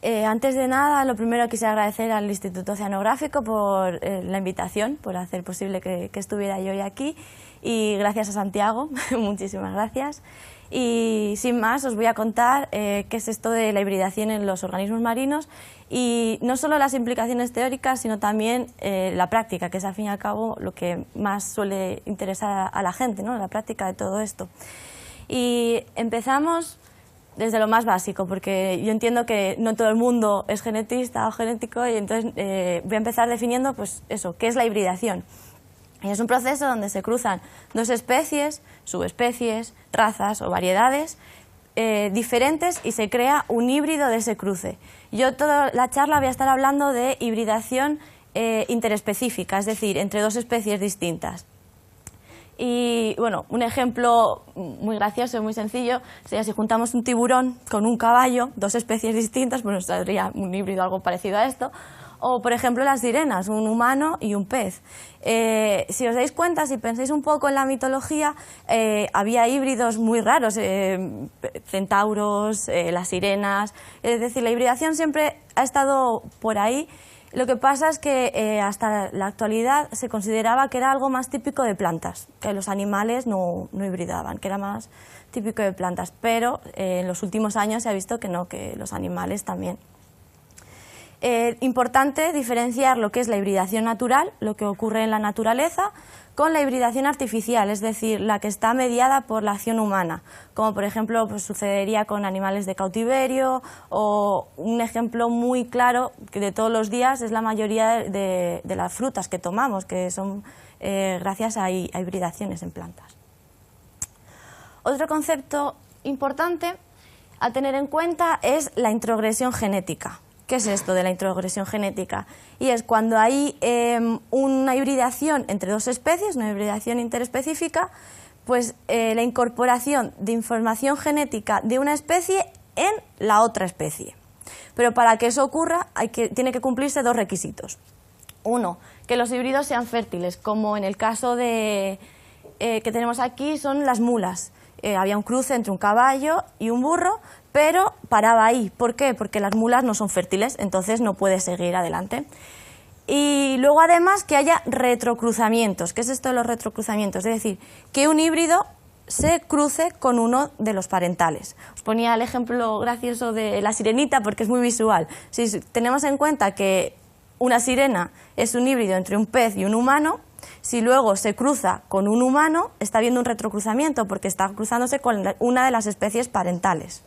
Antes de nada, lo primero quisiera agradecer al Instituto Oceanográfico por la invitación, por hacer posible que estuviera yo hoy aquí, y gracias a Santiago, muchísimas gracias. Y sin más os voy a contar qué es esto de la hibridación en los organismos marinos, y no solo las implicaciones teóricas, sino también la práctica, que es al fin y al cabo lo que más suele interesar a la gente, ¿no? La práctica de todo esto. Y empezamos desde lo más básico, porque yo entiendo que no todo el mundo es genetista o genético, y entonces voy a empezar definiendo pues eso, qué es la hibridación. Y es un proceso donde se cruzan dos especies, subespecies, razas o variedades diferentes, y se crea un híbrido de ese cruce. Yo toda la charla voy a estar hablando de hibridación interespecífica, es decir, entre dos especies distintas. Y bueno, un ejemplo muy gracioso, muy sencillo, sería si juntamos un tiburón con un caballo, dos especies distintas, pues nos saldría un híbrido algo parecido a esto. O, por ejemplo, las sirenas, un humano y un pez. Si os dais cuenta, si pensáis un poco en la mitología, había híbridos muy raros, centauros, las sirenas. Es decir, la hibridación siempre ha estado por ahí. Lo que pasa es que hasta la actualidad se consideraba que era algo más típico de plantas, que los animales no hibridaban, que era más típico de plantas. Pero en los últimos años se ha visto que no, que los animales también. Importante diferenciar lo que es la hibridación natural, lo que ocurre en la naturaleza, con la hibridación artificial, es decir, la que está mediada por la acción humana, como por ejemplo pues, sucedería con animales de cautiverio, o un ejemplo muy claro que de todos los días es la mayoría de las frutas que tomamos, que son gracias a hibridaciones en plantas. Otro concepto importante a tener en cuenta es la introgresión genética. ¿Qué es esto de la introgresión genética? Y es cuando hay una hibridación entre dos especies, una hibridación interespecífica, pues la incorporación de información genética de una especie en la otra especie. Pero para que eso ocurra tiene que cumplirse dos requisitos. Uno, que los híbridos sean fértiles, como en el caso que tenemos aquí son las mulas. Había un cruce entre un caballo y un burro, pero paraba ahí. ¿Por qué? Porque las mulas no son fértiles, entonces no puede seguir adelante. Y luego además que haya retrocruzamientos. ¿Qué es esto de los retrocruzamientos? Es decir, que un híbrido se cruce con uno de los parentales. Os ponía el ejemplo gracioso de la sirenita porque es muy visual. Si tenemos en cuenta que una sirena es un híbrido entre un pez y un humano, si luego se cruza con un humano, está habiendo un retrocruzamiento porque está cruzándose con una de las especies parentales.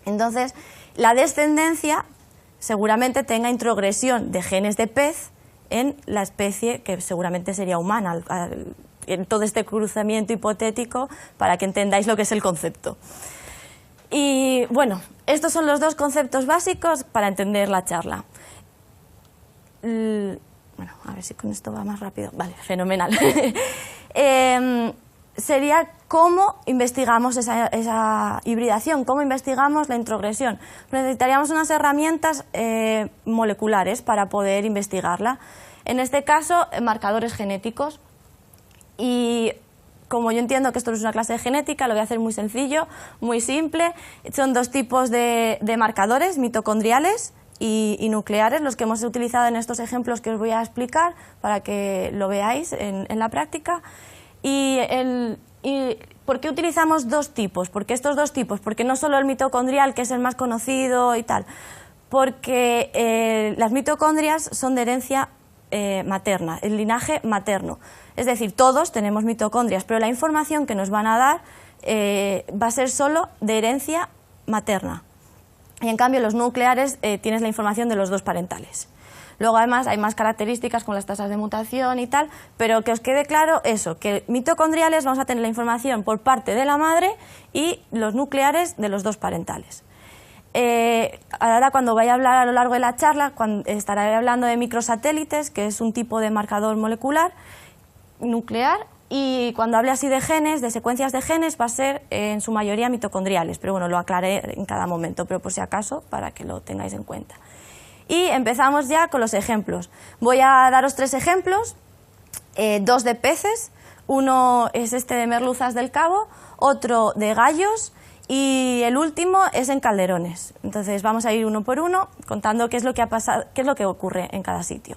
Entonces, la descendencia seguramente tenga introgresión de genes de pez en la especie que seguramente sería humana, en todo este cruzamiento hipotético, para que entendáis lo que es el concepto. Y bueno, estos son los dos conceptos básicos para entender la charla. Bueno, a ver si con esto va más rápido. Vale, fenomenal. Sería cómo investigamos esa hibridación, cómo investigamos la introgresión. Necesitaríamos unas herramientas moleculares para poder investigarla. En este caso, marcadores genéticos. Y como yo entiendo que esto no es una clase de genética, lo voy a hacer muy sencillo, muy simple. Son dos tipos de marcadores, mitocondriales y nucleares, los que hemos utilizado en estos ejemplos que os voy a explicar para que lo veáis en la práctica. ¿Y por qué utilizamos dos tipos? ¿Por qué estos dos tipos? Porque no solo el mitocondrial, que es el más conocido y tal, porque las mitocondrias son de herencia materna, el linaje materno. Es decir, todos tenemos mitocondrias, pero la información que nos van a dar va a ser solo de herencia materna. Y en cambio los nucleares tienes la información de los dos parentales. Luego además hay más características con las tasas de mutación y tal, pero que os quede claro eso, que mitocondriales vamos a tener la información por parte de la madre y los nucleares de los dos parentales. Ahora cuando vaya a hablar a lo largo de la charla, estaré hablando de microsatélites, que es un tipo de marcador molecular nuclear, y cuando hable así de genes, de secuencias de genes, va a ser en su mayoría mitocondriales, pero bueno, lo aclaré en cada momento, pero por si acaso, para que lo tengáis en cuenta. Y empezamos ya con los ejemplos. Voy a daros tres ejemplos, dos de peces, uno es este de merluzas del Cabo, otro de gallos y el último es en calderones. Entonces vamos a ir uno por uno contando qué es lo que ha pasado, qué es lo que ocurre en cada sitio.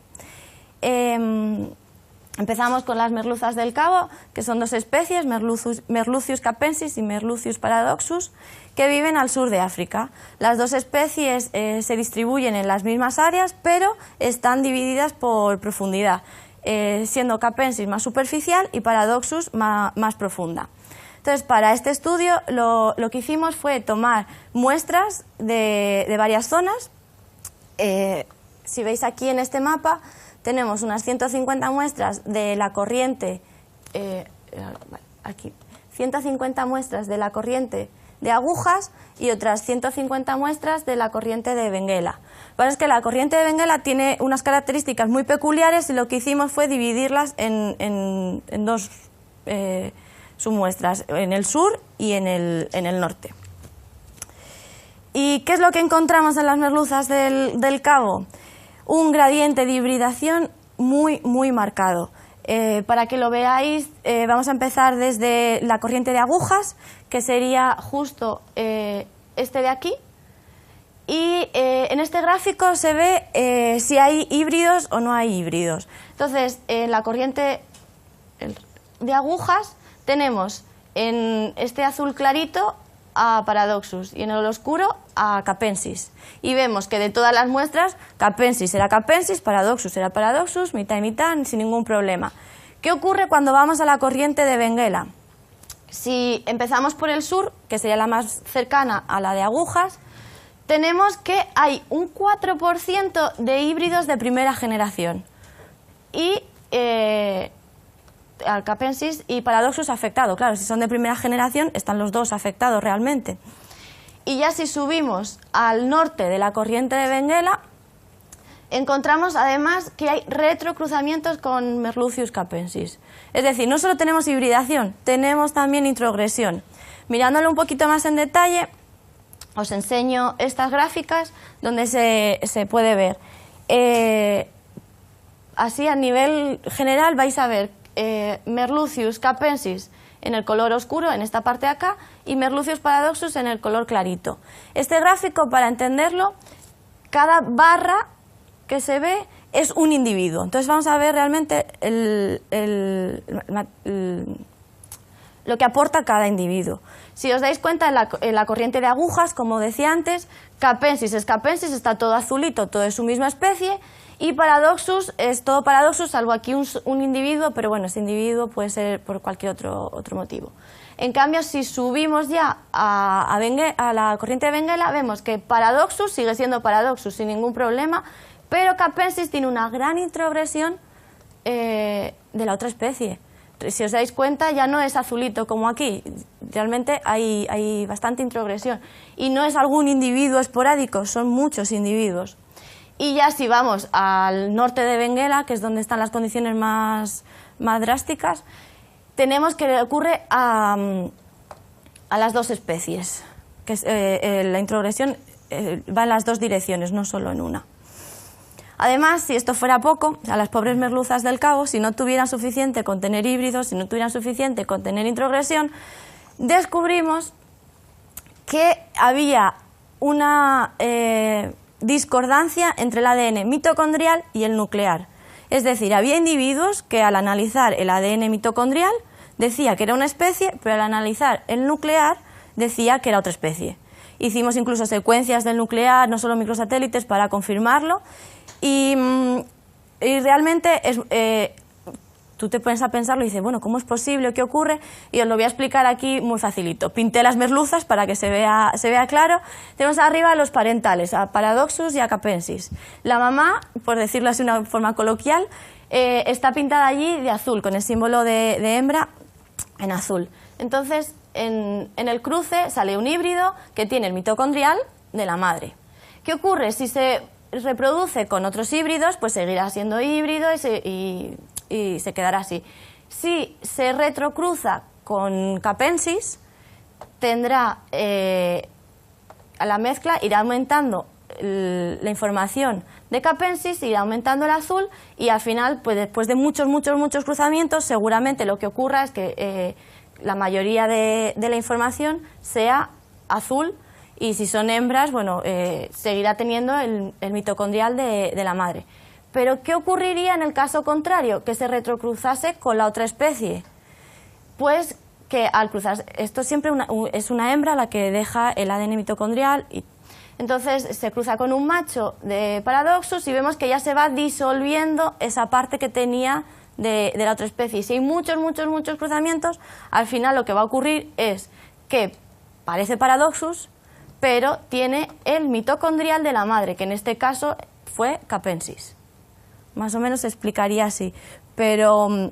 Empezamos con las merluzas del Cabo, que son dos especies, Merlucius capensis y Merlucius paradoxus, que viven al sur de África. Las dos especies se distribuyen en las mismas áreas, pero están divididas por profundidad, siendo capensis más superficial y paradoxus más profunda. Entonces, para este estudio lo que hicimos fue tomar muestras de varias zonas. Si veis aquí en este mapa, tenemos unas 150 muestras de la corriente, aquí, 150 muestras de la corriente de Agujas y otras 150 muestras de la corriente de Benguela. Lo que pasa es que la corriente de Benguela tiene unas características muy peculiares y lo que hicimos fue dividirlas en dos submuestras, en el sur y en el norte. ¿Y qué es lo que encontramos en las merluzas del Cabo? Un gradiente de hibridación muy marcado. Para que lo veáis, vamos a empezar desde la corriente de Agujas, que sería justo este de aquí. Y en este gráfico se ve si hay híbridos o no hay híbridos. Entonces, en la corriente de Agujas tenemos en este azul clarito a Paradoxus y en el oscuro a Capensis. Y vemos que de todas las muestras, Capensis era Capensis, Paradoxus era Paradoxus, mitad y mitad, sin ningún problema. ¿Qué ocurre cuando vamos a la corriente de Benguela? Si empezamos por el sur, que sería la más cercana a la de Agujas, tenemos que hay un 4% de híbridos de primera generación. Y al Capensis y Paradoxus afectado. Claro, si son de primera generación, están los dos afectados realmente. Y ya si subimos al norte de la corriente de Benguela, encontramos además que hay retrocruzamientos con Merlucius capensis. Es decir, no solo tenemos hibridación, tenemos también introgresión. Mirándolo un poquito más en detalle, os enseño estas gráficas donde se puede ver. Así a nivel general vais a ver Merlucius capensis en el color oscuro, en esta parte de acá, y Merlucius paradoxus en el color clarito. Este gráfico, para entenderlo, cada barra que se ve es un individuo. Entonces vamos a ver realmente lo que aporta cada individuo. Si os dais cuenta, en la corriente de Agujas, como decía antes, Capensis es Capensis, está todo azulito, todo es su misma especie, y Paradoxus es todo Paradoxus, salvo aquí un individuo, pero bueno, ese individuo puede ser por cualquier otro motivo. En cambio, si subimos ya a la corriente de Benguela, vemos que Paradoxus sigue siendo Paradoxus sin ningún problema, pero Capensis tiene una gran introgresión de la otra especie. Si os dais cuenta, ya no es azulito como aquí, realmente hay bastante introgresión. Y no es algún individuo esporádico, son muchos individuos. Y ya si vamos al norte de Benguela, que es donde están las condiciones más drásticas, tenemos que le ocurre a las dos especies, que la introgresión va en las dos direcciones, no solo en una. Además, si esto fuera poco, a las pobres merluzas del Cabo, si no tuvieran suficiente con tener híbridos, si no tuvieran suficiente con tener introgresión, descubrimos que había una discordancia entre el ADN mitocondrial y el nuclear. Es decir, había individuos que al analizar el ADN mitocondrial decía que era una especie, pero al analizar el nuclear decía que era otra especie. Hicimos incluso secuencias del nuclear, no solo microsatélites, para confirmarlo. Y realmente tú te pones a pensarlo y dices, bueno, ¿cómo es posible? ¿Qué ocurre? Y os lo voy a explicar aquí muy facilito. Pinté las merluzas para que se vea claro. Tenemos arriba los parentales, a Paradoxus y a Capensis. La mamá, por decirlo así de una forma coloquial, está pintada allí de azul, con el símbolo de hembra en azul. Entonces, en el cruce sale un híbrido que tiene el mitocondrial de la madre. ¿Qué ocurre? Si se reproduce con otros híbridos, pues seguirá siendo híbrido y se quedará así. Si se retrocruza con Capensis, tendrá a la mezcla, irá aumentando la información de Capensis, irá aumentando el azul y al final, pues después de muchos cruzamientos, seguramente lo que ocurra es que la mayoría de la información sea azul, y si son hembras, bueno, seguirá teniendo el mitocondrial de la madre. Pero ¿qué ocurriría en el caso contrario? Que se retrocruzase con la otra especie. Pues que al cruzarse, esto siempre es una hembra la que deja el ADN mitocondrial, y entonces se cruza con un macho de Paradoxus y vemos que ya se va disolviendo esa parte que tenía de la otra especie. Y si hay muchos cruzamientos, al final lo que va a ocurrir es que parece Paradoxus, pero tiene el mitocondrial de la madre, que en este caso fue Capensis. Más o menos se explicaría así, pero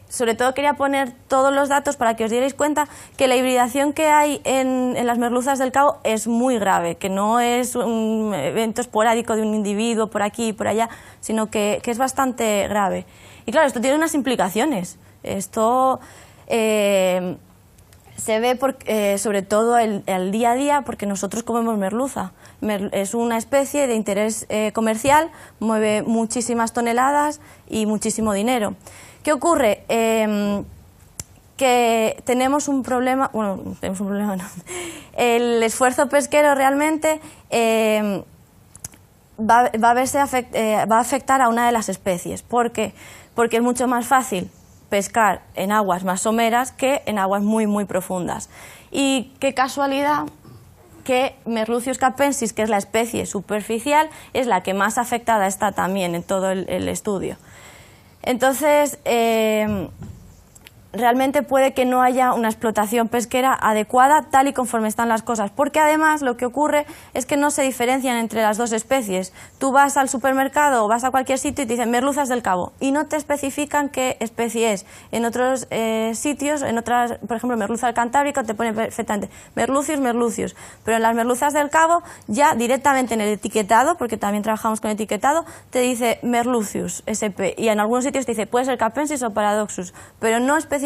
sobre todo quería poner todos los datos para que os dierais cuenta que la hibridación que hay en las merluzas del Cabo es muy grave, que no es un evento esporádico de un individuo por aquí y por allá, sino que es bastante grave. Y claro, esto tiene unas implicaciones. Esto se ve sobre todo el día a día, porque nosotros comemos merluza. Es una especie de interés comercial, mueve muchísimas toneladas y muchísimo dinero. ¿Qué ocurre? Que tenemos un problema, bueno, tenemos un problema, no. El esfuerzo pesquero realmente va a afectar a una de las especies. ¿Por qué? Porque es mucho más fácil pescar en aguas más someras que en aguas muy profundas. Y qué casualidad que Merlucius capensis, que es la especie superficial, es la que más afectada está también en todo el estudio. Entonces, realmente puede que no haya una explotación pesquera adecuada tal y conforme están las cosas, porque además lo que ocurre es que no se diferencian entre las dos especies. Tú vas al supermercado o vas a cualquier sitio y te dicen merluzas del Cabo y no te especifican qué especie es. En otros sitios, en otras, por ejemplo, merluza del Cantábrico te pone perfectamente merlucius, pero en las merluzas del Cabo ya directamente en el etiquetado, porque también trabajamos con etiquetado, te dice merlucius SP, y en algunos sitios te dice puede ser capensis o paradoxus, pero no especifican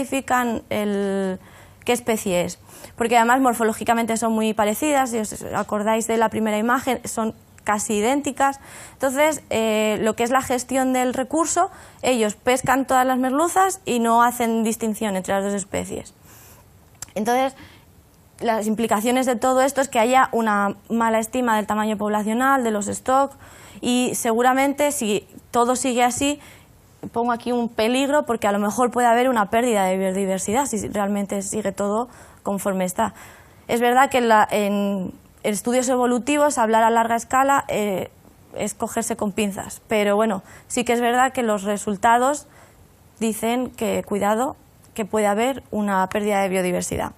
qué especie es, porque además morfológicamente son muy parecidas. Si os acordáis de la primera imagen, son casi idénticas. Entonces, lo que es la gestión del recurso, ellos pescan todas las merluzas y no hacen distinción entre las dos especies. Entonces, las implicaciones de todo esto es que haya una mala estima del tamaño poblacional, de los stocks, y seguramente si todo sigue así, pongo aquí un peligro, porque a lo mejor puede haber una pérdida de biodiversidad si realmente sigue todo conforme está. Es verdad que en estudios evolutivos hablar a larga escala es cogerse con pinzas, pero bueno, sí que es verdad que los resultados dicen que cuidado, que puede haber una pérdida de biodiversidad.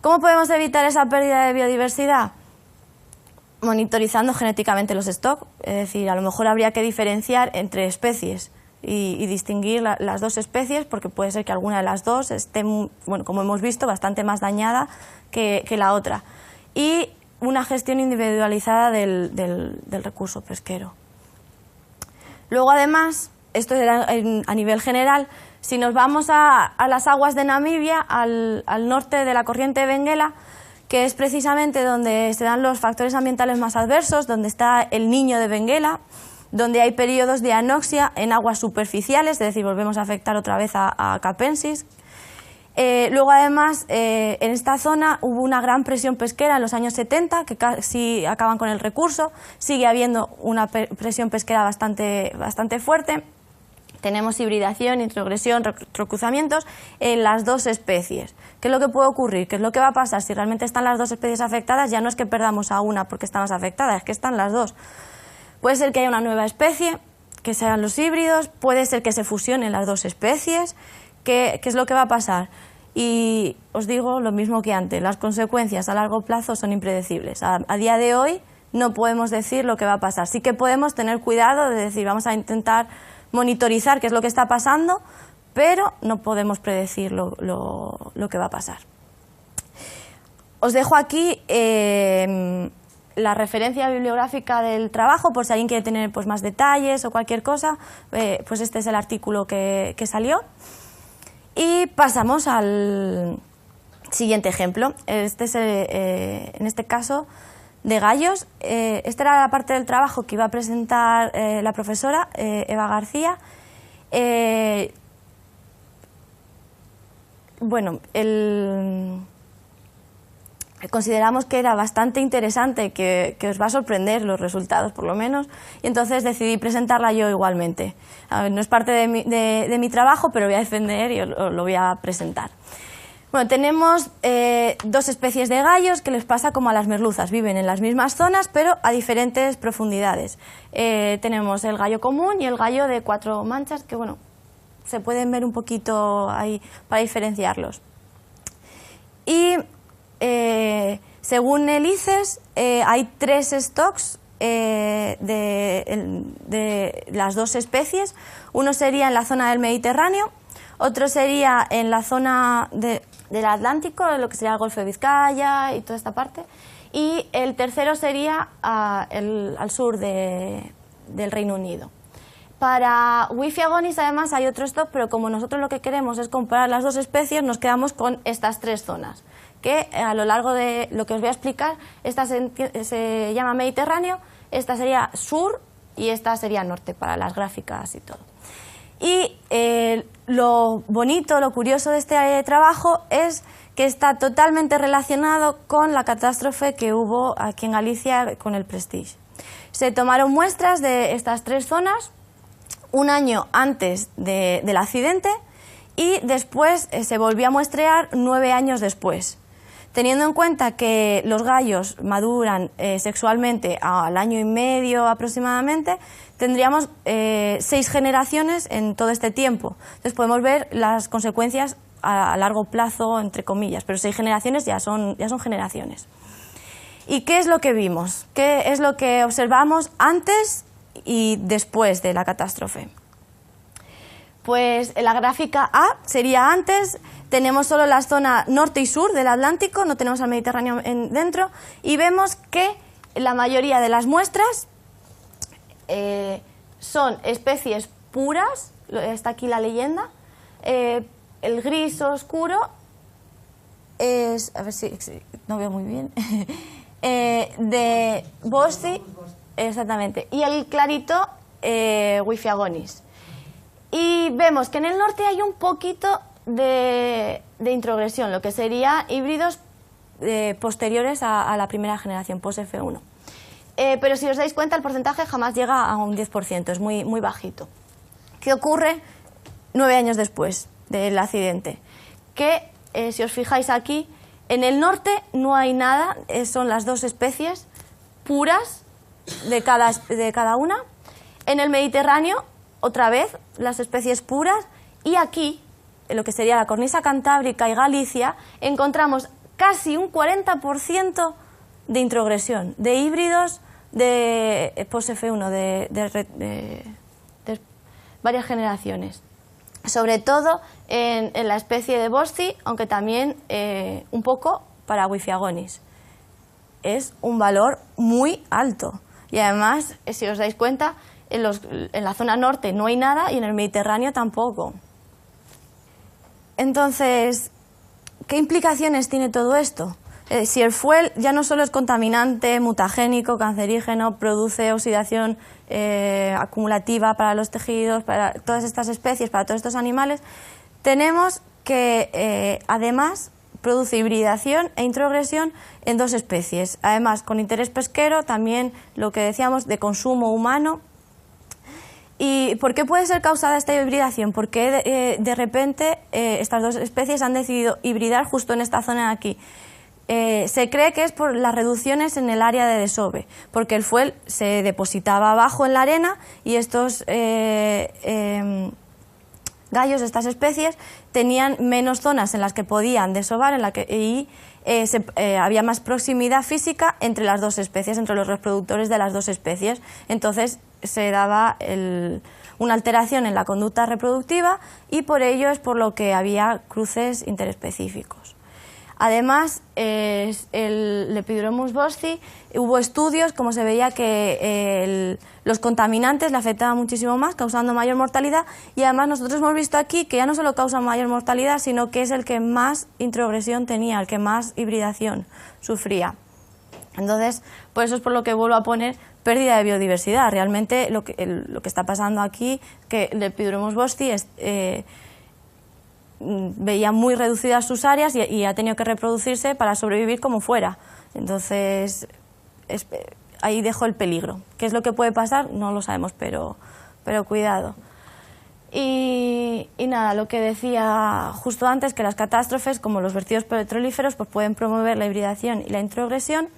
¿Cómo podemos evitar esa pérdida de biodiversidad? Monitorizando genéticamente los stocks, es decir, a lo mejor habría que diferenciar entre especies y distinguir las dos especies, porque puede ser que alguna de las dos esté, bueno, como hemos visto, bastante más dañada que la otra. Y una gestión individualizada del recurso pesquero. Luego, además, esto era a nivel general, si nos vamos a las aguas de Namibia, al norte de la corriente de Benguela, que es precisamente donde se dan los factores ambientales más adversos, donde está el niño de Benguela, donde hay periodos de anoxia en aguas superficiales, es decir, volvemos a afectar otra vez a Capensis. Luego, además, en esta zona hubo una gran presión pesquera en los años 70, que casi acaban con el recurso. Sigue habiendo una presión pesquera bastante fuerte. Tenemos hibridación, introgresión, retrocruzamientos en las dos especies. ¿Qué es lo que puede ocurrir? ¿Qué es lo que va a pasar? Si realmente están las dos especies afectadas, ya no es que perdamos a una porque está más afectada, es que están las dos. Puede ser que haya una nueva especie, que sean los híbridos, puede ser que se fusionen las dos especies. ¿Qué es lo que va a pasar? Y os digo lo mismo que antes, las consecuencias a largo plazo son impredecibles. A día de hoy no podemos decir lo que va a pasar. Sí que podemos tener cuidado de decir, vamos a intentar monitorizar qué es lo que está pasando, pero no podemos predecir lo que va a pasar. Os dejo aquí la referencia bibliográfica del trabajo, por si alguien quiere tener pues, más detalles o cualquier cosa, pues este es el artículo que salió. Y pasamos al siguiente ejemplo. Este es, en este caso, de gallos. Esta era la parte del trabajo que iba a presentar la profesora Eva García. Bueno, consideramos que era bastante interesante, que os va a sorprender los resultados por lo menos, y entonces decidí presentarla yo igualmente. No es parte de mi trabajo, pero lo voy a defender y os lo voy a presentar. Bueno, tenemos dos especies de gallos que les pasa como a las merluzas, viven en las mismas zonas pero a diferentes profundidades. Tenemos el gallo común y el gallo de 4 manchas, que bueno, se pueden ver un poquito ahí para diferenciarlos. Y según el ICES hay 3 stocks de las dos especies. Uno sería en la zona del Mediterráneo, otro sería en la zona del Atlántico, lo que sería el Golfo de Vizcaya y toda esta parte, y el tercero sería al sur del Reino Unido. Para Wi-Fi agonis además hay otro stock, pero como nosotros lo que queremos es comparar las dos especies, nos quedamos con estas 3 zonas, que a lo largo de lo que os voy a explicar, esta se llama Mediterráneo, esta sería sur y esta sería norte para las gráficas y todo. Y lo bonito, lo curioso de este trabajo es que está totalmente relacionado con la catástrofe que hubo aquí en Galicia con el Prestige. Se tomaron muestras de estas 3 zonas un año antes del accidente y después se volvió a muestrear 9 años después. Teniendo en cuenta que los gallos maduran sexualmente al año y medio aproximadamente, tendríamos 6 generaciones en todo este tiempo. Entonces podemos ver las consecuencias a largo plazo, entre comillas, pero 6 generaciones ya son generaciones. ¿Y qué es lo que vimos? ¿Qué es lo que observamos antes y después de la catástrofe? Pues en la gráfica A sería antes, tenemos solo la zona norte y sur del Atlántico, no tenemos al Mediterráneo dentro, y vemos que la mayoría de las muestras son especies puras, está aquí la leyenda, el gris oscuro es, a ver si no veo muy bien, de Bosci, exactamente, y el clarito Wi-Fi agonis. Y vemos que en el norte hay un poquito de introgresión, lo que sería híbridos posteriores a la primera generación, post-F1. Pero si os dais cuenta, el porcentaje jamás llega a un 10%, es muy, muy bajito. ¿Qué ocurre 9 años después del accidente? Que, si os fijáis aquí, en el norte no hay nada, son las 2 especies puras de cada una. En el Mediterráneo, otra vez, las especies puras, y aquí, en lo que sería la cornisa cantábrica y Galicia, encontramos casi un 40% de introgresión, de híbridos de post-F1, de varias generaciones. Sobre todo en la especie de Bosci, aunque también un poco para Wi-Fi agonis. Es un valor muy alto. Y además, si os dais cuenta, en la zona norte no hay nada y en el Mediterráneo tampoco. Entonces, ¿qué implicaciones tiene todo esto? Si el fuel ya no solo es contaminante, mutagénico, cancerígeno, produce oxidación acumulativa para los tejidos, para todas estas especies, para todos estos animales, tenemos que además produce hibridación e introgresión en 2 especies. Además, con interés pesquero, también lo que decíamos de consumo humano. ¿Y por qué puede ser causada esta hibridación? Porque de repente estas 2 especies han decidido hibridar justo en esta zona de aquí. Se cree que es por las reducciones en el área de desove, porque el fuel se depositaba abajo en la arena y estos gallos de estas especies tenían menos zonas en las que podían desovar y había más proximidad física entre las 2 especies, entre los reproductores de las 2 especies. Entonces se daba una alteración en la conducta reproductiva y por ello es por lo que había cruces interespecíficos. Además, el Lepidurmus bosci, hubo estudios como se veía que los contaminantes le afectaban muchísimo más, causando mayor mortalidad, y además nosotros hemos visto aquí que ya no solo causa mayor mortalidad, sino que es el que más introgresión tenía, el que más hibridación sufría. Entonces, por eso es por lo que vuelvo a poner pérdida de biodiversidad. Realmente lo que está pasando aquí, que el Lepidurmus bosci veía muy reducidas sus áreas y ha tenido que reproducirse para sobrevivir como fuera. Entonces, ahí dejo el peligro. ¿Qué es lo que puede pasar? No lo sabemos, pero cuidado. Y nada, lo que decía justo antes, que las catástrofes, como los vertidos petrolíferos, pues pueden promover la hibridación y la introgresión,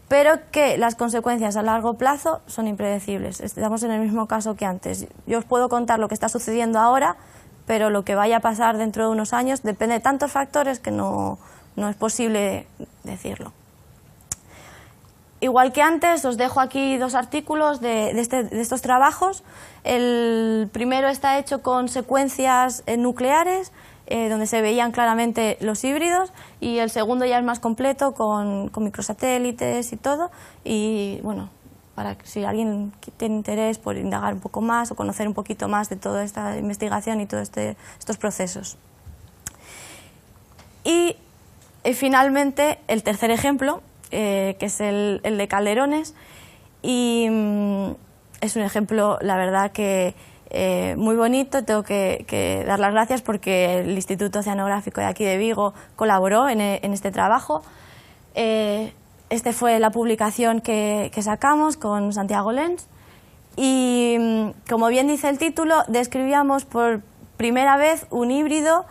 pero que las consecuencias a largo plazo son impredecibles. Estamos en el mismo caso que antes. Yo os puedo contar lo que está sucediendo ahora, pero lo que vaya a pasar dentro de unos años depende de tantos factores que no es posible decirlo. Igual que antes, os dejo aquí dos artículos de estos trabajos. El primero está hecho con secuencias nucleares, donde se veían claramente los híbridos, y el segundo ya es más completo, con microsatélites y todo. Y bueno, para que si alguien tiene interés por indagar un poco más o conocer un poquito más de toda esta investigación y todos estos procesos. Y finalmente, el tercer ejemplo, que es el de Calderones, y es un ejemplo, la verdad, que muy bonito. Tengo que dar las gracias porque el Instituto Oceanográfico de aquí de Vigo colaboró en este trabajo. Este fue la publicación que sacamos con Santiago Lens, y como bien dice el título, describíamos por primera vez un híbrido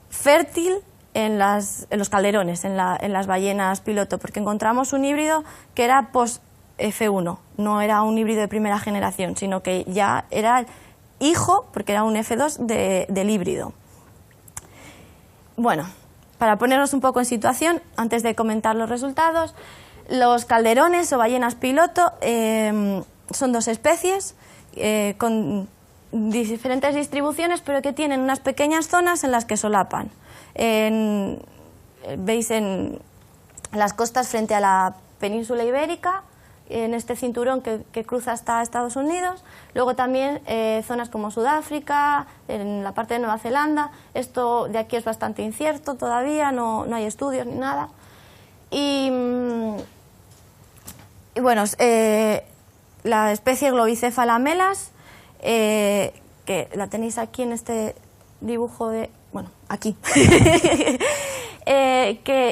fértil en los calderones, en las ballenas piloto, porque encontramos un híbrido que era post F1, no era un híbrido de primera generación, sino que ya era hijo, porque era un F2 del híbrido. Bueno, para ponernos un poco en situación, antes de comentar los resultados, los calderones o ballenas piloto son dos especies con diferentes distribuciones, pero que tienen unas pequeñas zonas en las que solapan. Veis en las costas frente a la península ibérica, en este cinturón que cruza hasta Estados Unidos, luego también zonas como Sudáfrica, en la parte de Nueva Zelanda. Esto de aquí es bastante incierto todavía, no hay estudios ni nada. Y bueno, la especie Globicéfala melas, que la tenéis aquí en este dibujo de... bueno, aquí.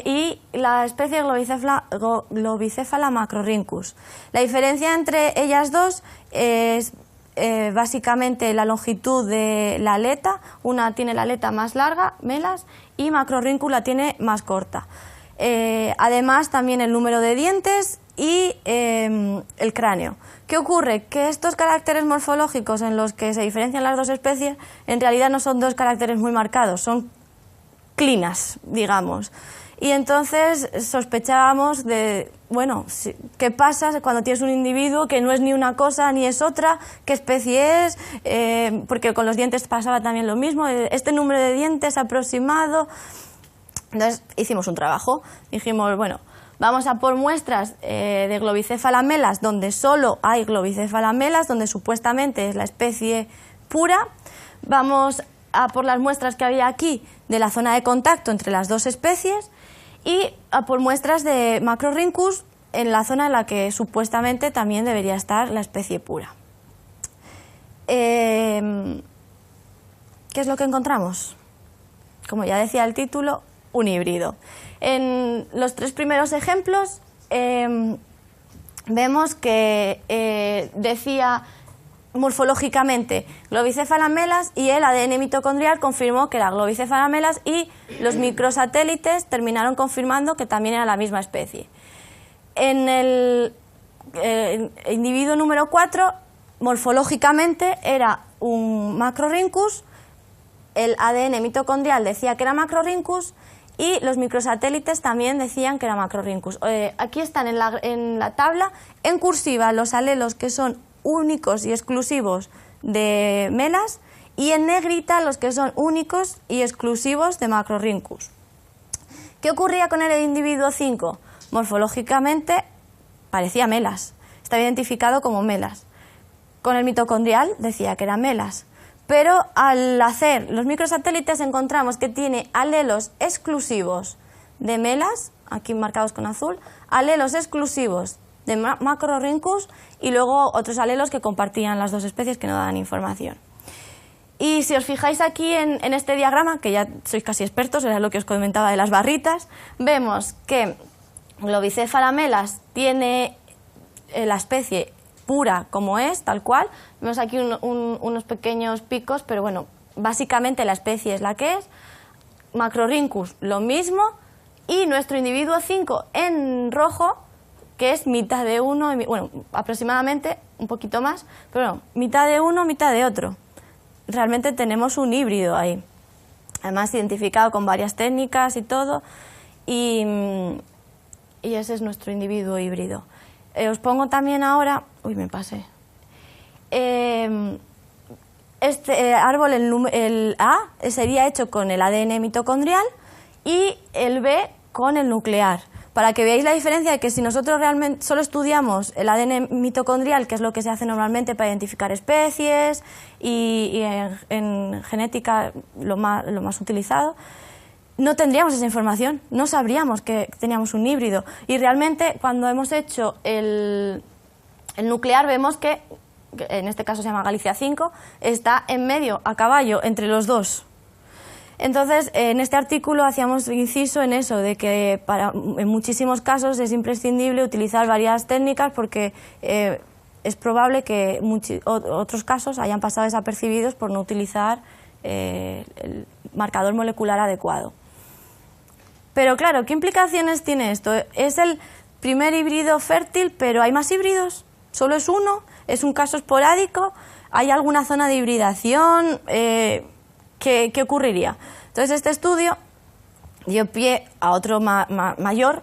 Y la especie Globicéfala macrorhynchus. La diferencia entre ellas dos es básicamente la longitud de la aleta. Una tiene la aleta más larga, melas, y macrorhynchus la tiene más corta. Además, también el número de dientes y el cráneo. ¿Qué ocurre? Que estos caracteres morfológicos en los que se diferencian las dos especies en realidad no son dos caracteres muy marcados, son clinas, digamos. Y entonces sospechábamos de, bueno, ¿qué pasa cuando tienes un individuo que no es ni una cosa ni es otra? ¿Qué especie es? Porque con los dientes pasaba también lo mismo, este número de dientes aproximado. Entonces hicimos un trabajo, dijimos, bueno, vamos a por muestras de Globicéfala melas, donde solo hay Globicéfala melas, donde supuestamente es la especie pura. Vamos a por las muestras que había aquí de la zona de contacto entre las dos especies y a por muestras de Macrorhynchus en la zona en la que supuestamente también debería estar la especie pura. ¿Qué es lo que encontramos? Como ya decía el título, un híbrido. En los tres primeros ejemplos vemos que decía morfológicamente Globicéfala melas, y el ADN mitocondrial confirmó que era Globicéfala melas, y los microsatélites terminaron confirmando que también era la misma especie. En el individuo número 4, morfológicamente era un Macrorhynchus, el ADN mitocondrial decía que era Macrorhynchus y los microsatélites también decían que era Macrorhynchus. Aquí están en la tabla en cursiva los alelos que son únicos y exclusivos de melas, y en negrita los que son únicos y exclusivos de Macrorhynchus. ¿Qué ocurría con el individuo 5? Morfológicamente parecía melas, estaba identificado como melas. Con el mitocondrial decía que era melas, pero al hacer los microsatélites encontramos que tiene alelos exclusivos de melas, aquí marcados con azul, alelos exclusivos de Macrorhynchus y luego otros alelos que compartían las dos especies que no daban información. Y si os fijáis aquí en este diagrama, que ya sois casi expertos, era lo que os comentaba de las barritas, vemos que Globicéfala melas tiene la especie pura como es, tal cual. Vemos aquí unos pequeños picos, pero bueno, básicamente la especie es la que es. Macrorhynchus lo mismo, y nuestro individuo 5 en rojo, que es mitad de uno, bueno, aproximadamente un poquito más, pero bueno, mitad de uno, mitad de otro. Realmente tenemos un híbrido ahí, además identificado con varias técnicas y todo, y ese es nuestro individuo híbrido. Os pongo también ahora, me pasé, este árbol, el A sería hecho con el ADN mitocondrial y el B con el nuclear, para que veáis la diferencia de que si nosotros realmente solo estudiamos el ADN mitocondrial, que es lo que se hace normalmente para identificar especies y en genética lo más utilizado, no tendríamos esa información, no sabríamos que teníamos un híbrido. Y realmente cuando hemos hecho el nuclear vemos que, en este caso se llama Galicia 5, está en medio, a caballo, entre los dos. Entonces, en este artículo hacíamos inciso en eso, de que en muchísimos casos es imprescindible utilizar varias técnicas porque es probable que otros casos hayan pasado desapercibidos por no utilizar el marcador molecular adecuado. Pero claro, ¿qué implicaciones tiene esto? Es el primer híbrido fértil, pero ¿hay más híbridos? ¿Solo es uno? ¿Es un caso esporádico? ¿Hay alguna zona de hibridación? ¿Qué ocurriría? Entonces este estudio dio pie a otro mayor,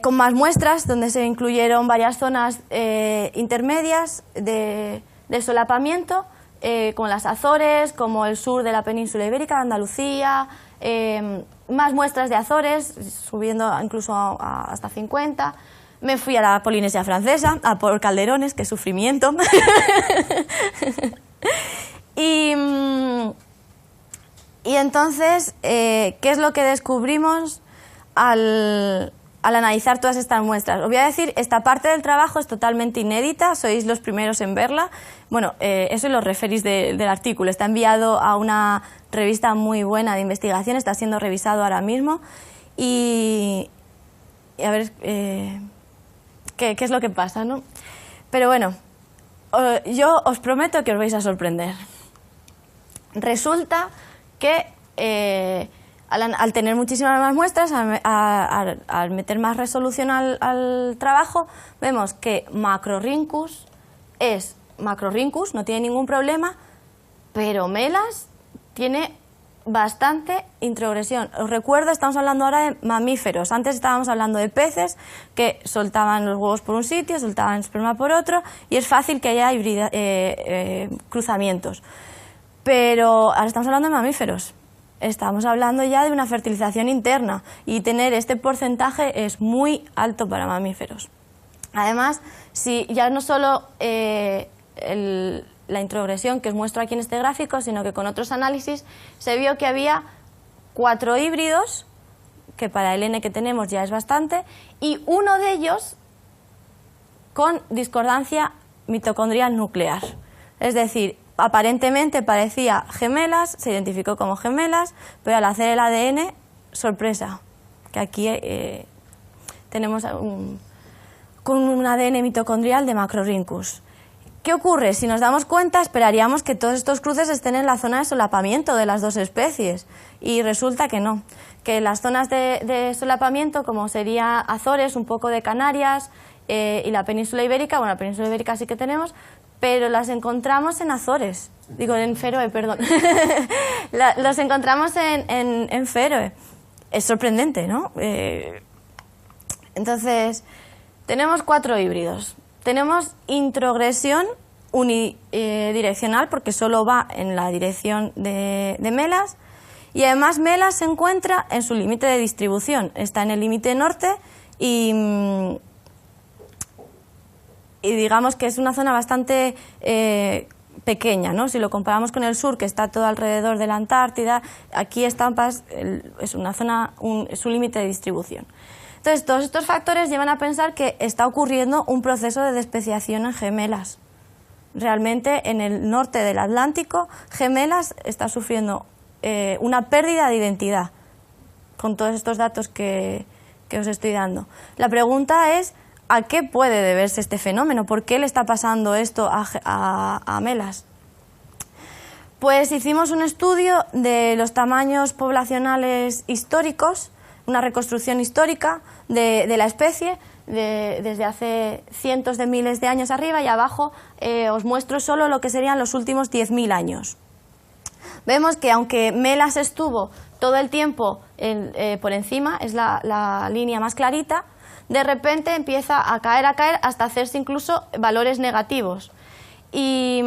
con más muestras, donde se incluyeron varias zonas intermedias de solapamiento, como las Azores, como el sur de la península ibérica, Andalucía, más muestras de Azores, subiendo incluso hasta 50. Me fui a la Polinesia Francesa, a por Calderones, qué sufrimiento. Y entonces, ¿qué es lo que descubrimos al analizar todas estas muestras? Os voy a decir, esta parte del trabajo es totalmente inédita, sois los primeros en verla. Bueno, eso lo referís del artículo, está enviado a una revista muy buena de investigación, está siendo revisado ahora mismo. Y a ver qué es lo que pasa, ¿no? Pero bueno, yo os prometo que os vais a sorprender. Resulta que al tener muchísimas más muestras, al meter más resolución al trabajo, vemos que Macrorhynchus es Macrorhynchus, no tiene ningún problema, pero Melas tiene bastante introgresión. Os recuerdo, estamos hablando ahora de mamíferos. Antes estábamos hablando de peces que soltaban los huevos por un sitio, soltaban esperma por otro, y es fácil que haya cruzamientos. Pero ahora estamos hablando de mamíferos. Estamos hablando ya de una fertilización interna, y tener este porcentaje es muy alto para mamíferos. Además, si ya no solo la introgresión que os muestro aquí en este gráfico, sino que con otros análisis se vio que había 4 híbridos, que para el N que tenemos ya es bastante, y uno de ellos con discordancia mitocondrial nuclear. Es decir, aparentemente parecía gemelas, se identificó como gemelas, pero al hacer el ADN, sorpresa, que aquí tenemos con un ADN mitocondrial de Macrorhynchus. ¿Qué ocurre? Si nos damos cuenta, esperaríamos que todos estos cruces estén en la zona de solapamiento de las dos especies, y resulta que no, que las zonas de solapamiento, como sería Azores, un poco de Canarias y la península ibérica, bueno, la península ibérica sí que tenemos, pero las encontramos en Azores, digo en Feroe, perdón, los encontramos en Feroe. Es sorprendente, ¿no? Entonces, tenemos 4 híbridos. Tenemos introgresión unidireccional, porque solo va en la dirección de Melas, y además Melas se encuentra en su límite de distribución, está en el límite norte y digamos que es una zona bastante pequeña, ¿no? Si lo comparamos con el sur, que está todo alrededor de la Antártida, aquí Estampas es una zona, es su límite de distribución. Entonces, todos estos factores llevan a pensar que está ocurriendo un proceso de especiación en gemelas. Realmente en el norte del Atlántico, Gemelas está sufriendo una pérdida de identidad, con todos estos datos que os estoy dando. La pregunta es, ¿a qué puede deberse este fenómeno? ¿Por qué le está pasando esto a Melas? Pues hicimos un estudio de los tamaños poblacionales históricos, una reconstrucción histórica de la especie, desde hace cientos de miles de años arriba, y abajo os muestro solo lo que serían los últimos 10.000 años. Vemos que aunque Melas estuvo todo el tiempo por encima, es la línea más clarita, de repente empieza a caer hasta hacerse incluso valores negativos. Y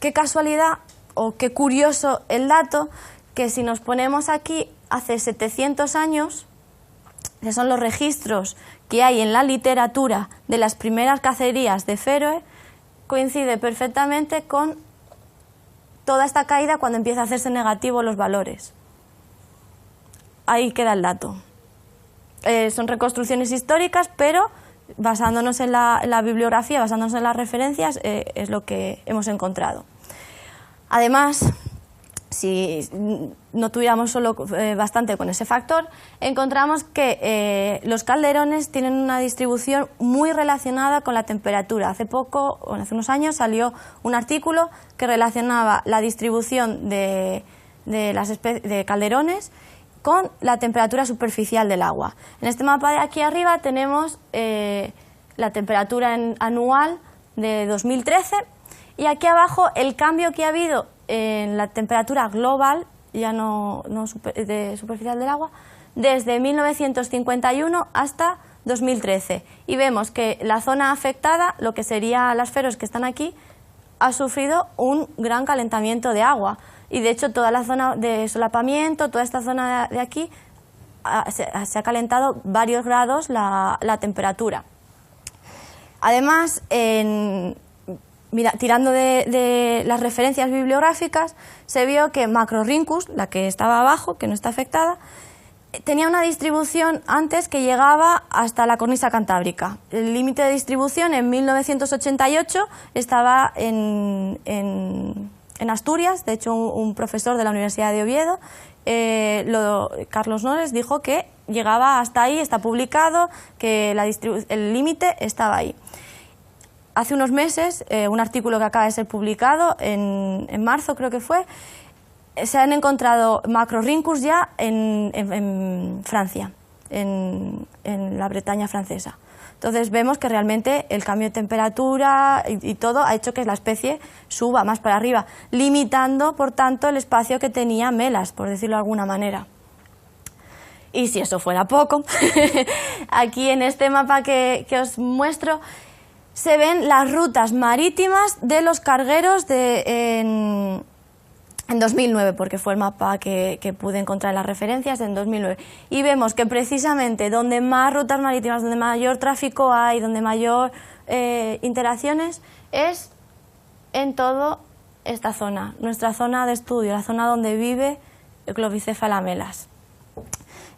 qué casualidad o qué curioso el dato que si nos ponemos aquí hace 700 años, que son los registros que hay en la literatura de las primeras cacerías de Féroe, coincide perfectamente con toda esta caída cuando empieza a hacerse negativo los valores. Ahí queda el dato. Son reconstrucciones históricas, pero basándonos en la bibliografía, basándonos en las referencias, es lo que hemos encontrado. Además, si no tuviéramos solo bastante con ese factor, encontramos que los calderones tienen una distribución muy relacionada con la temperatura. Hace unos años salió un artículo que relacionaba la distribución de calderones con la temperatura superficial del agua. En este mapa de aquí arriba tenemos la temperatura anual de 2013 y aquí abajo el cambio que ha habido en la temperatura global, ya no superficial del agua, desde 1951 hasta 2013. Y vemos que la zona afectada, lo que serían las Féroes que están aquí, ha sufrido un gran calentamiento de agua. Y de hecho toda la zona de solapamiento, toda esta zona de aquí, se ha calentado varios grados la temperatura. Además, tirando de las referencias bibliográficas, se vio que Macrorhynchus, la que estaba abajo, que no está afectada, tenía una distribución antes que llegaba hasta la cornisa cantábrica. El límite de distribución en 1988 estaba en Asturias. De hecho, un profesor de la Universidad de Oviedo, Carlos Nores, dijo que llegaba hasta ahí, está publicado, que el límite estaba ahí. Hace unos meses, un artículo que acaba de ser publicado, en marzo creo que fue, se han encontrado Macrorhynchus ya en Francia, en la Bretaña francesa. Entonces vemos que realmente el cambio de temperatura y todo ha hecho que la especie suba más para arriba, limitando, por tanto, el espacio que tenía Melas, por decirlo de alguna manera. Y si eso fuera poco, aquí en este mapa que os muestro, se ven las rutas marítimas de los cargueros en 2009, porque fue el mapa que pude encontrar en las referencias en 2009. Y vemos que precisamente donde más rutas marítimas, donde mayor tráfico hay, donde mayor interacciones, es en toda esta zona, nuestra zona de estudio, la zona donde vive Globicéfala melas.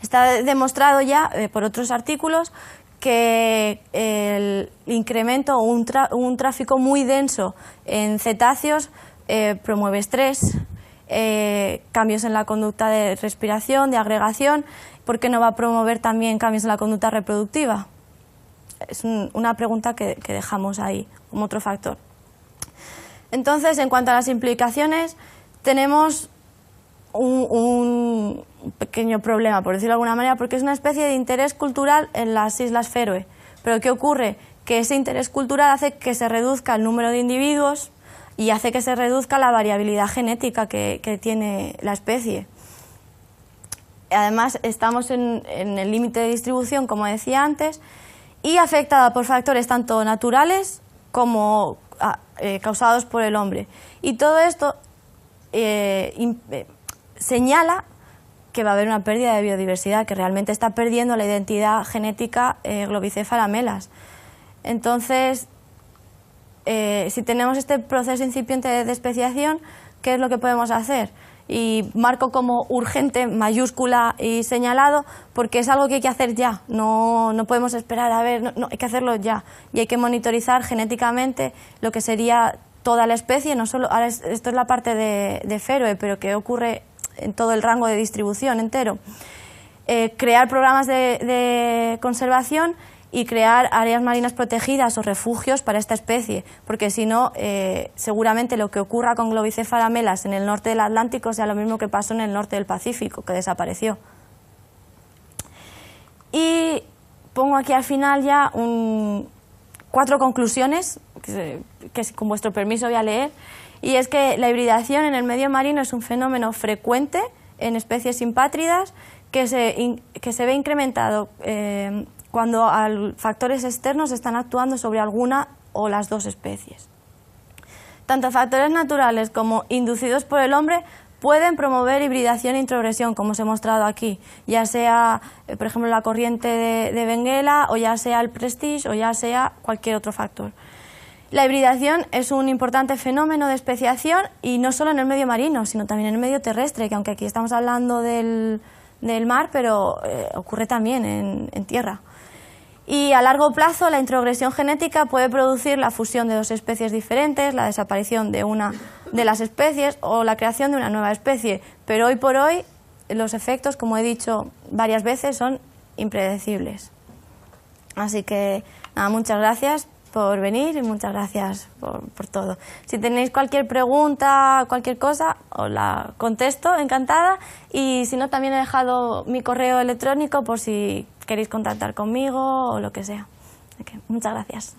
Está demostrado ya por otros artículos que el incremento o un tráfico muy denso en cetáceos promueve estrés, cambios en la conducta de respiración, de agregación. ¿Por qué no va a promover también cambios en la conducta reproductiva? Es una pregunta que dejamos ahí como otro factor. Entonces, en cuanto a las implicaciones, tenemos un pequeño problema, por decirlo de alguna manera, porque es una especie de interés cultural en las Islas Féroe. Pero ¿qué ocurre? Que ese interés cultural hace que se reduzca el número de individuos y hace que se reduzca la variabilidad genética que tiene la especie. Además, estamos en el límite de distribución, como decía antes, y afectada por factores tanto naturales como causados por el hombre. Y todo esto señala que va a haber una pérdida de biodiversidad, que realmente está perdiendo la identidad genética Globicéfala melas. Entonces, si tenemos este proceso incipiente de especiación, ¿qué es lo que podemos hacer? y marco como urgente, mayúscula y señalado, porque es algo que hay que hacer ya, no podemos esperar a ver, no, hay que hacerlo ya, y hay que monitorizar genéticamente lo que sería toda la especie, no solo, ahora esto es la parte de Feroe, pero que ocurre en todo el rango de distribución entero. Crear programas de conservación y crear áreas marinas protegidas o refugios para esta especie, porque si no, seguramente lo que ocurra con Globicephala melas en el norte del Atlántico sea lo mismo que pasó en el norte del Pacífico, que desapareció. Y pongo aquí al final ya 4 conclusiones, que con vuestro permiso voy a leer, y es que la hibridación en el medio marino es un fenómeno frecuente en especies simpátridas que se ve incrementado cuando factores externos están actuando sobre alguna o las dos especies. Tanto factores naturales como inducidos por el hombre pueden promover hibridación e introgresión, como os he mostrado aquí, ya sea, por ejemplo, la corriente de Benguela, o ya sea el Prestige, o ya sea cualquier otro factor. La hibridación es un importante fenómeno de especiación, y no solo en el medio marino, sino también en el medio terrestre, que aunque aquí estamos hablando del mar, pero ocurre también en tierra. Y a largo plazo la introgresión genética puede producir la fusión de 2 especies diferentes, la desaparición de una de las especies o la creación de una nueva especie, pero hoy por hoy los efectos, como he dicho varias veces, son impredecibles. Así que nada, muchas gracias por venir y muchas gracias por todo. Si tenéis cualquier pregunta, cualquier cosa, os la contesto, encantada, y si no, también he dejado mi correo electrónico por si queréis contactar conmigo o lo que sea. Okay, muchas gracias.